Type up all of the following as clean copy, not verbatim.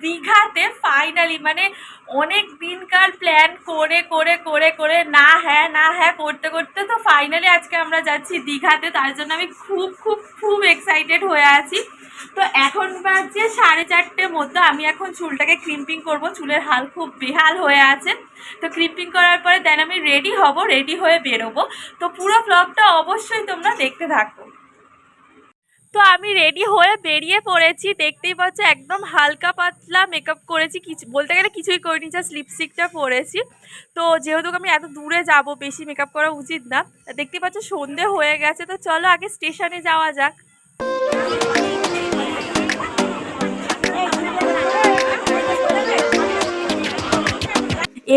দীঘাতে ফাইনালি মানে অনেক দিনকার প্ল্যান করে করে করে করে না হ্যাঁ করতে করতে তো ফাইনালি আজকে আমরা যাচ্ছি দীঘাতে। তার জন্য আমি খুব খুব খুব এক্সাইটেড হয়ে আছি। তো এখন বাজে 4:30 মতো। আমি এখন চুলটাকে ক্রিম্পিং করব, চুলের হাল খুব বেহাল হয়ে আছে। তো ক্রিম্পিং করার পরে দেন আমি রেডি হব, রেডি হয়ে বেরোবো। তো পুরো ব্লগটা অবশ্যই তোমরা দেখতে থাকো। তো আমি রেডি হয়ে বেরিয়ে পড়েছি, দেখতেই পাচ্ছ একদম হালকা পাতলা মেকআপ করেছি, কিছু বলতে গেলে কিছুই করিনি, জাস্ট লিপস্টিকটা পরেছি। তো যেহেতু আমি এত দূরে যাব বেশি মেকআপ করা উচিত না, দেখতেই পাচ্ছ সন্ধে হয়ে গেছে। তো চলো আগে স্টেশনে যাওয়া যাক।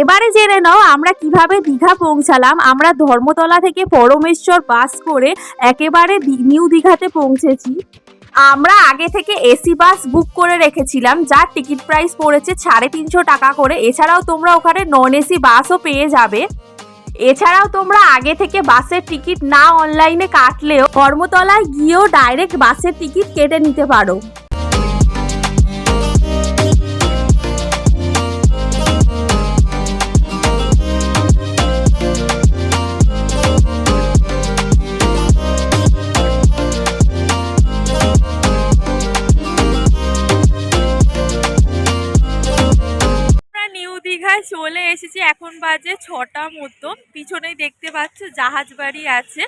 এবারে জেনে নাও আমরা কিভাবে দীঘা পৌঁছালাম। আমরা ধর্মতলা থেকে পরমেশ্বর বাস করে একেবারে নিউ দীঘাতে পৌঁছেছি। আমরা আগে থেকে এসি বাস বুক করে রেখেছিলাম, যার টিকিট প্রাইস পড়েছে 350 টাকা করে। এছাড়াও তোমরা ওখানে নন এসি বাসও পেয়ে যাবে। এছাড়াও তোমরা আগে থেকে বাসের টিকিট না অনলাইনে কাটলেও ধর্মতলায় গিয়েও ডাইরেক্ট বাসের টিকিট কেটে নিতে পারো। চলে এসেছি, এখন বাজে 6টা মতো। পিছনেই দেখতে পাচ্ছ জাহাজ বাড়ি আছে।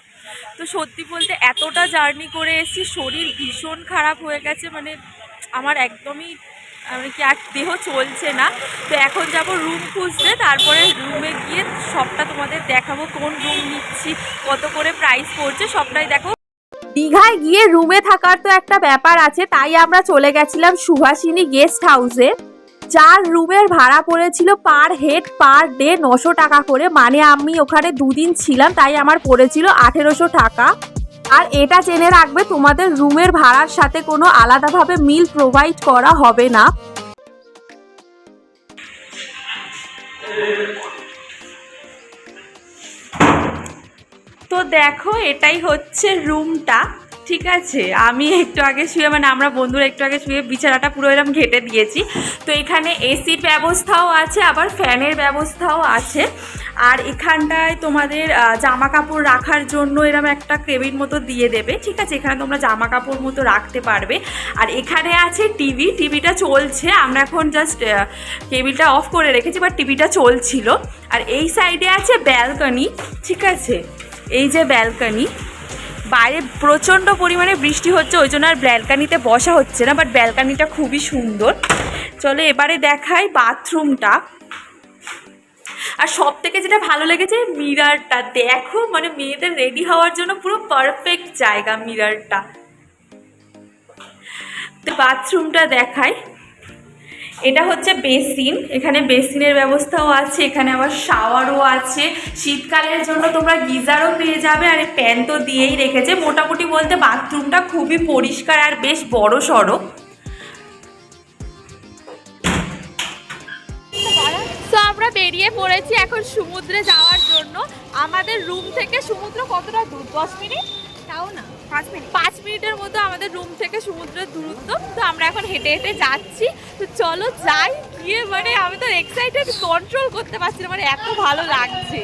তো সত্যি বলতে এতটা জার্নি করে এসেছি, শরীর ভীষণ খারাপ হয়ে গেছে, মানে আমার একদমই কি আর দেহ চলছে না। তো এখন যাব রুম খুঁজতে, তারপরে রুমে গিয়ে সবটা তোমাদের দেখাবো, কোন রুম নিচ্ছি, কত করে প্রাইস পড়ছে সবটাই দেখো। দীঘায় গিয়ে রুমে থাকার তো একটা ব্যাপার আছে, তাই আমরা চলে গেছিলাম সুভাষিনী গেস্ট হাউসে। যার রুমের ভাড়া পড়েছিল পার হেড পার ডে 900 টাকা করে। মানে আমি ওখানে 2 দিন ছিলাম, তাই আমার পড়েছিল 1800 টাকা। আর এটা জেনে রাখবে, তোমাদের রুমের ভাড়ার সাথে কোনো আলাদাভাবে মিল প্রোভাইড করা হবে না। তো দেখো এটাই হচ্ছে রুমটা, ঠিক আছে। আমি একটু আগে শুয়ে, মানে আমরা বন্ধুরা একটু আগে শুয়ে বিছানাটা পুরো এরকম ঘেটে দিয়েছি। তো এখানে এসির ব্যবস্থাও আছে, আবার ফ্যানের ব্যবস্থাও আছে। আর এখানটায় তোমাদের জামা কাপড় রাখার জন্য এরকম একটা কেবিন মতো দিয়ে দেবে, ঠিক আছে। এখানে তোমরা জামা কাপড় মতো রাখতে পারবে। আর এখানে আছে টিভি, টিভিটা চলছে। আমরা এখন জাস্ট কেবিলটা অফ করে রেখেছি, বাট টিভিটা চলছিল। আর এই সাইডে আছে ব্যালকনি, ঠিক আছে। এই যে ব্যালকনি, বাইরে প্রচণ্ড পরিমাণে বৃষ্টি হচ্ছে, ওই জন্য আর ব্যালকানিতে বসা হচ্ছে না, বাট ব্যালকানিটা খুবই সুন্দর। চলো এবারে দেখাই বাথরুমটা। আর সব থেকে যেটা ভালো লেগেছে মিররটা, দেখো মানে মেয়েদের রেডি হওয়ার জন্য পুরো পারফেক্ট জায়গা মিররটা। তো বাথরুমটা দেখাই, এটা হচ্ছে বেসিন, এখানে বেসিনের ব্যবস্থাও আছে, এখানে আবার শাওয়ারও আছে। শীতকালের জন্য তোমরা গিজারও পেয়ে যাবে। আর প্যান তো দিয়েই রেখেছে। মোটামুটি বলতে বাথরুমটা খুবই পরিষ্কার আর বেশ বড় সড়ো। তো আমরা বেরিয়ে পড়েছি এখন সমুদ্রে যাওয়ার জন্য। আমাদের রুম থেকে সমুদ্র কতটা দূর? 10 মিনিট, তাও না 5 মিনিটের মতো আমাদের রুম থেকে সমুদ্রের দূরত্ব। তো আমরা এখন হেঁটে হেঁটে যাচ্ছি। তো চলো যাই, গিয়ে মানে আমি তো এক্সাইটেড কন্ট্রোল করতে পারছি না, মানে এত ভালো লাগছে।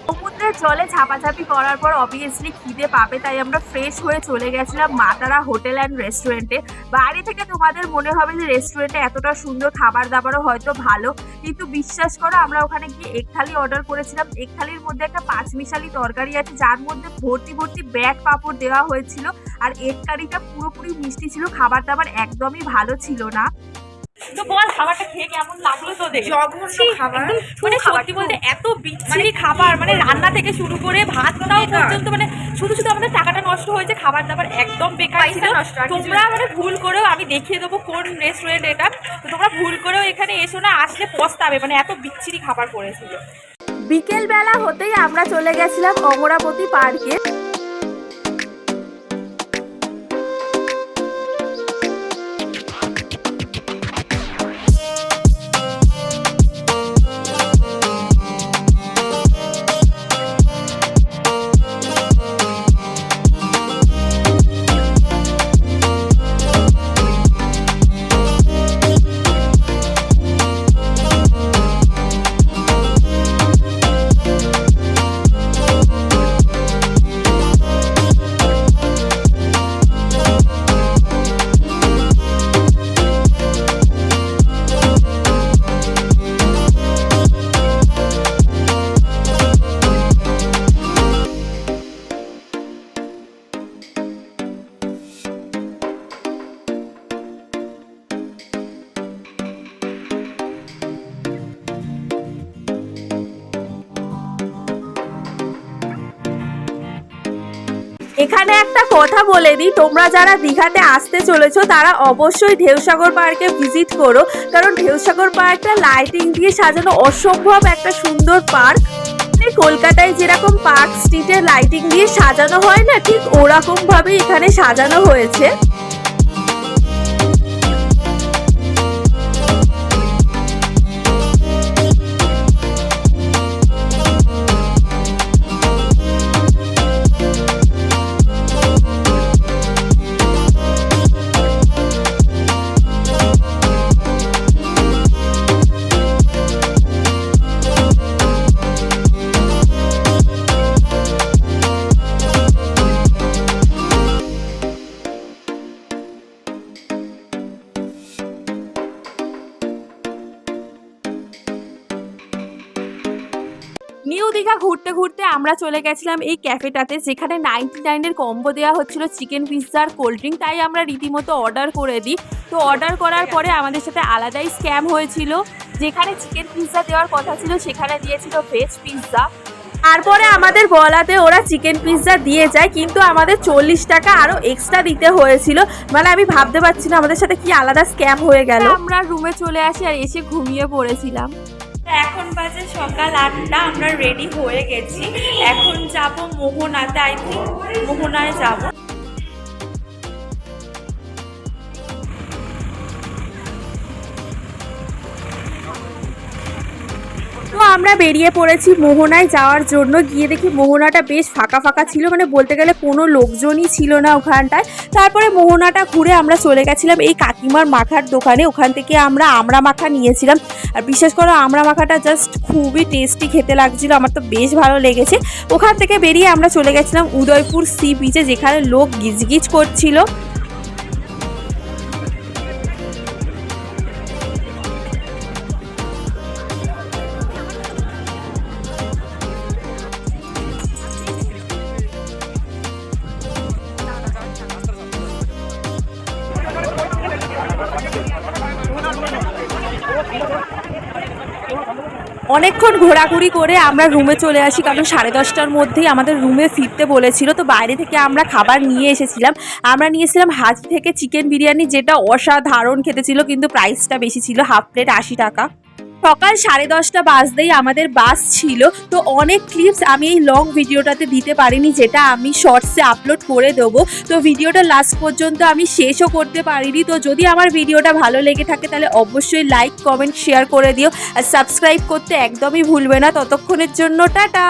সমুদ্রের জলে ঝাপাঝাপি করার পর অবভিয়াসলি খিদে পাবে, তাই আমরা ফ্রেশ হয়ে চলে গেছিলাম মা তারা হোটেল অ্যান্ড রেস্টুরেন্টে। বাইরে থেকে তোমাদের মনে হবে যে রেস্টুরেন্টে এতটা সুন্দর খাবার দাবারও হয়তো ভালো, কিন্তু বিশ্বাস করো আমরা ওখানে গিয়ে এক থালি অর্ডার করেছিলাম। এক থালির মধ্যে একটা 5 মিশালি তরকারি আছে, যার মধ্যে ভর্তি ভর্তি ব্যাগ পাঁপড় দেওয়া হয়েছিল। আর এক কারিটা পুরোপুরি মিষ্টি ছিল। খাবার দাবার একদমই ভালো ছিল না। তো বল খাবারটা খেয়ে কেমন লাগলো তোদের? জঘন্য খাবার, মানে সত্যি বলতে এত বিচ্ছিরি খাবার, মানে রান্না থেকে শুরু করে ভাতটাও পর্যন্ত, মানে শুধু শুধু আমাদের টাকাটা নষ্ট হয়েছে। খাবার দাবার একদম বেকার ছিল। তোমরা মানে ভুল করেও, আমি দেখিয়ে দেবো কোন রেস্টুরেন্ট এটা, তো তোমরা ভুল করেও এখানে এসো না, আসলে পস্তাবে, মানে এত বিচ্ছিরি খাবার করেছিল। বিকেলবেলা হতেই আমরা চলে গেছিলাম অমরাবতী পার্কে। এখানে একটা কথা বলে দিই, তোমরা যারা দীঘাতে আসতে চলেছো তারা অবশ্যই ঢেউসাগর পার্কে ভিজিট করো, কারণ ঢেউসাগর পার্কটা লাইটিং দিয়ে সাজানো অসম্ভব একটা সুন্দর পার্ক। কলকাতায় যেরকম পার্ক স্ট্রিটে লাইটিং দিয়ে সাজানো হয় না, ঠিক ওরকম ভাবে এখানে সাজানো হয়েছে। নিউ দীঘা ঘুরতে ঘুরতে আমরা চলে গেছিলাম এই ক্যাফেটাতে, যেখানে 99-এর কম্বো দেওয়া হচ্ছিল চিকেন পিৎজা আর কোল্ড ড্রিঙ্ক। তাই আমরা রীতিমতো অর্ডার করে দিই। তো অর্ডার করার পরে আমাদের সাথে আলাদাই স্ক্যাম হয়েছিল। যেখানে চিকেন পিৎজা দেওয়ার কথা ছিল সেখানে দিয়েছিল ভেজ পিৎজা। তারপরে আমাদের বলাতে ওরা চিকেন পিৎজা দিয়ে যায়, কিন্তু আমাদের 40 টাকা আরও এক্সট্রা দিতে হয়েছিল। মানে আমি ভাবতে পারছি না আমাদের সাথে কি আলাদা স্ক্যাম হয়ে গেল। আমরা রুমে চলে আসি আর এসে ঘুমিয়ে পড়েছিলাম। এখন বাজে সকাল 8টা, আমরা রেডি হয়ে গেছি। এখন যাব মোহনাতে, আই থিঙ্ক মোহনায় যাব। তো আমরা বেরিয়ে পড়েছি মোহনায় যাওয়ার জন্য। গিয়ে দেখি মোহনাটা বেশ ফাঁকা ফাঁকা ছিল, মানে বলতে গেলে কোনো লোকজনই ছিল না ওখানটায়। তারপরে মোহনাটা ঘুরে আমরা চলে গেছিলাম এই কাকিমার মাখার দোকানে। ওখান থেকে আমরা আমড়া মাখা নিয়েছিলাম, আর বিশেষ করে আমড়া মাখাটা জাস্ট খুবই টেস্টি খেতে লাগছিল, আমার তো বেশ ভালো লেগেছে। ওখান থেকে বেরিয়ে আমরা চলে গেছিলাম উদয়পুর সি বিচে, যেখানে লোক গিজগিজ করছিল। অনেকক্ষণ ঘোরাঘুরি করে আমরা রুমে চলে আসি, কারণ 10:30টার মধ্যেই আমাদের রুমে ফিরতে বলেছিল। তো বাইরে থেকে আমরা খাবার নিয়ে এসেছিলাম। আমরা নিয়েছিলাম হাজি থেকে চিকেন বিরিয়ানি, যেটা অসাধারণ খেতে ছিল, কিন্তু প্রাইসটা বেশি ছিল, হাফ প্লেট 80 টাকা। সকাল 10:30 বাজতেই আমাদের বাস ছিল। তো অনেক ক্লিপস আমি এই লং ভিডিওটাতে দিতে পারিনি, যেটা আমি শর্টসে আপলোড করে দেবো। তো ভিডিওটা লাস্ট পর্যন্ত আমি শেষও করতে পারিনি। তো যদি আমার ভিডিওটা ভালো লেগে থাকে তাহলে অবশ্যই লাইক, কমেন্ট, শেয়ার করে দিও, আর সাবস্ক্রাইব করতে একদমই ভুলবে না। ততক্ষণের জন্য টাটা।